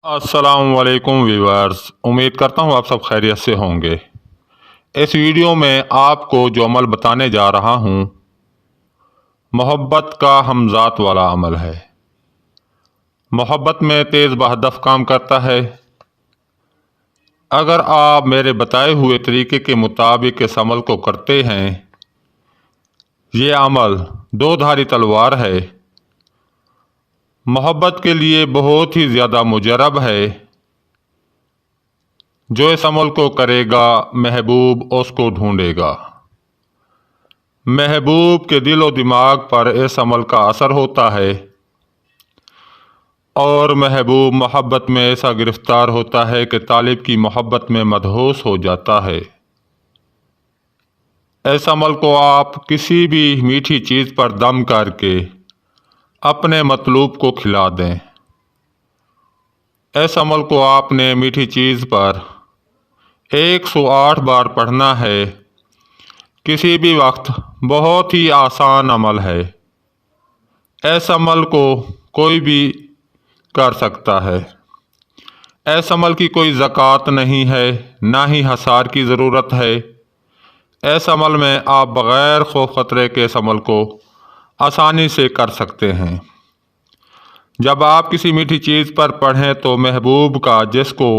السلام علیکم ویورز، امید کرتا ہوں آپ سب خیریت سے ہوں گے۔ اس ویڈیو میں آپ کو جو عمل بتانے جا رہا ہوں محبت کا ہم ذات والا عمل ہے۔ محبت میں تیز بہدف کام کرتا ہے۔ اگر آپ میرے بتائے ہوئے طریقے کے مطابق اس عمل کو کرتے ہیں، یہ عمل دو دھاری تلوار ہے۔ محبت کے لیے بہت ہی زیادہ مجرب ہے۔ جو اس عمل کو کرے گا محبوب اس کو ڈھونڈے گا۔ محبوب کے دل و دماغ پر اس عمل کا اثر ہوتا ہے اور محبوب محبت میں ایسا گرفتار ہوتا ہے کہ طالب کی محبت میں مدہوش ہو جاتا ہے۔ اس عمل کو آپ کسی بھی میٹھی چیز پر دم کر کے اپنے مطلوب کو کھلا دیں۔ اس عمل کو آپ نے میٹھی چیز پر 108 بار پڑھنا ہے۔ کسی بھی وقت بہت ہی آسان عمل ہے۔ اس عمل کو کوئی بھی کر سکتا ہے۔ اس عمل کی کوئی زکوٰۃ نہیں ہے، نہ ہی حصار کی ضرورت ہے۔ اس عمل میں آپ بغیر خوف خطرے کے اس عمل کو آسانی سے کر سکتے ہیں۔ جب آپ کسی میٹھی چیز پر پڑھیں تو محبوب کا، جس کو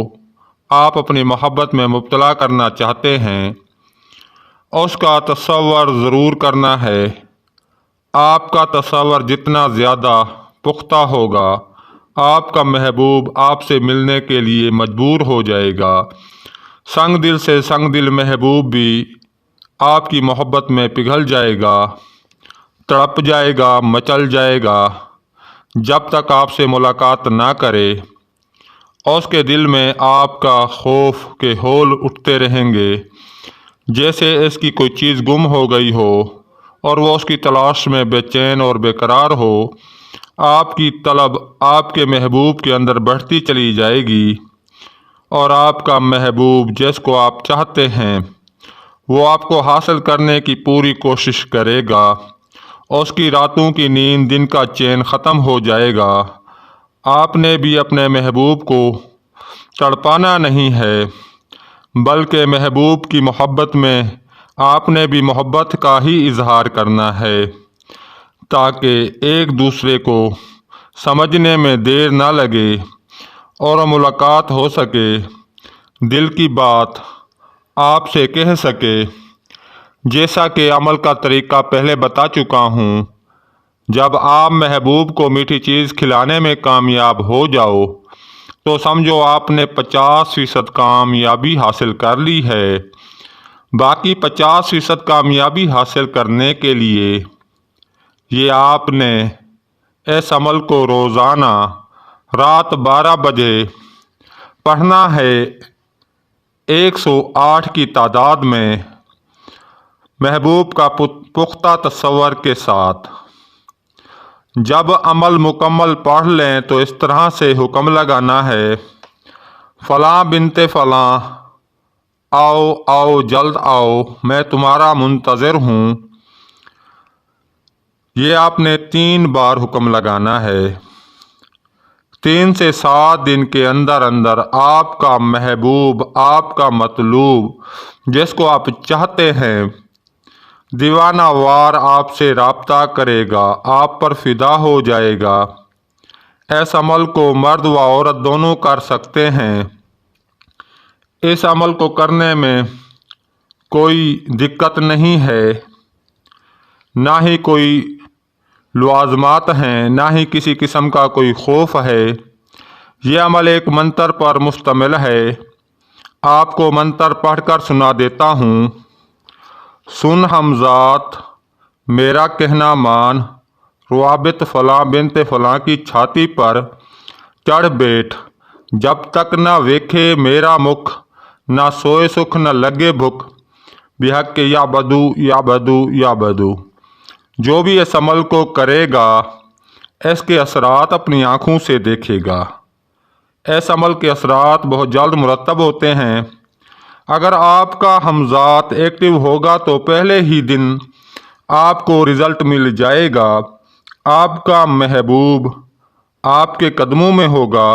آپ اپنی محبت میں مبتلا کرنا چاہتے ہیں، اس کا تصور ضرور کرنا ہے۔ آپ کا تصور جتنا زیادہ پختہ ہوگا، آپ کا محبوب آپ سے ملنے کے لیے مجبور ہو جائے گا۔ سنگ دل سے سنگ دل محبوب بھی آپ کی محبت میں پگھل جائے گا، تڑپ جائے گا، مچل جائے گا۔ جب تک آپ سے ملاقات نہ کرے، اس کے دل میں آپ کا خوف کے ہول اٹھتے رہیں گے، جیسے اس کی کوئی چیز گم ہو گئی ہو اور وہ اس کی تلاش میں بے چین اور بے قرار ہو۔ آپ کی طلب آپ کے محبوب کے اندر بڑھتی چلی جائے گی اور آپ کا محبوب، جس کو آپ چاہتے ہیں، وہ آپ کو حاصل کرنے کی پوری کوشش کرے گا۔ اس کی راتوں کی نیند، دن کا چین ختم ہو جائے گا۔ آپ نے بھی اپنے محبوب کو تڑپانا نہیں ہے، بلکہ محبوب کی محبت میں آپ نے بھی محبت کا ہی اظہار کرنا ہے، تاکہ ایک دوسرے کو سمجھنے میں دیر نہ لگے اور ملاقات ہو سکے، دل کی بات آپ سے کہہ سکے۔ جیسا کہ عمل کا طریقہ پہلے بتا چکا ہوں، جب آپ محبوب کو میٹھی چیز کھلانے میں کامیاب ہو جاؤ تو سمجھو آپ نے 50% کامیابی حاصل کر لی ہے۔ باقی 50% کامیابی حاصل کرنے کے لیے یہ آپ نے اس عمل کو روزانہ رات 12 بجے پڑھنا ہے، 108 کی تعداد میں، محبوب کا پختہ تصور کے ساتھ۔ جب عمل مکمل پڑھ لیں تو اس طرح سے حکم لگانا ہے: فلاں بنت فلاں، آؤ آؤ جلد آؤ، میں تمہارا منتظر ہوں۔ یہ آپ نے 3 بار حکم لگانا ہے۔ 3 سے 7 دن کے اندر اندر آپ کا محبوب، آپ کا مطلوب، جس کو آپ چاہتے ہیں، دیوانہ وار آپ سے رابطہ کرے گا، آپ پر فدا ہو جائے گا۔ اس عمل کو مرد و عورت دونوں کر سکتے ہیں۔ اس عمل کو کرنے میں کوئی دقت نہیں ہے، نہ ہی کوئی لوازمات ہیں، نہ ہی کسی قسم کا کوئی خوف ہے۔ یہ عمل ایک منتر پر مشتمل ہے۔ آپ کو منتر پڑھ کر سنا دیتا ہوں: سن ہمذات میرا کہنا مان، روابط فلاں بنت فلاں کی چھاتی پر چڑھ بیٹھ، جب تک نہ ویکھے میرا مکھ، نہ سوئے سکھ نہ لگے بھوک، بحق یا بدو یا بدو یا بدو۔ جو بھی اس عمل کو کرے گا، اس کے اثرات اپنی آنکھوں سے دیکھے گا۔ اس عمل کے اثرات بہت جلد مرتب ہوتے ہیں۔ اگر آپ کا ہمذات ایکٹیو ہوگا تو پہلے ہی دن آپ کو رزلٹ مل جائے گا۔ آپ کا محبوب آپ کے قدموں میں ہوگا۔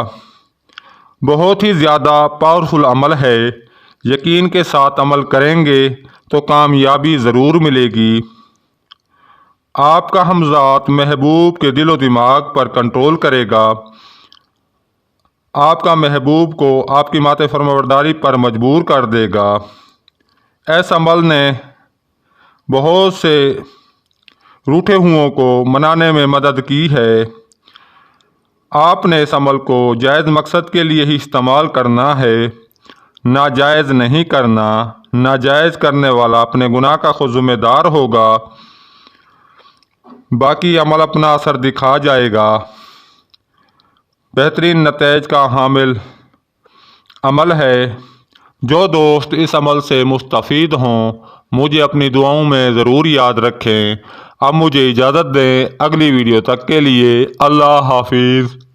بہت ہی زیادہ پاورفل عمل ہے، یقین کے ساتھ عمل کریں گے تو کامیابی ضرور ملے گی۔ آپ کا ہمذات محبوب کے دل و دماغ پر کنٹرول کرے گا، آپ کا محبوب کو آپ کی ماتے فرمانبرداری پر مجبور کر دے گا۔ اس عمل نے بہت سے روٹھے ہوئوں کو منانے میں مدد کی ہے۔ آپ نے اس عمل کو جائز مقصد کے لیے ہی استعمال کرنا ہے، ناجائز نہیں کرنا۔ ناجائز کرنے والا اپنے گناہ کا خود ذمہ دار ہوگا، باقی عمل اپنا اثر دکھا جائے گا۔ بہترین نتائج کا حامل عمل ہے۔ جو دوست اس عمل سے مستفید ہوں مجھے اپنی دعاؤں میں ضرور یاد رکھیں۔ اب مجھے اجازت دیں، اگلی ویڈیو تک کے لیے اللہ حافظ۔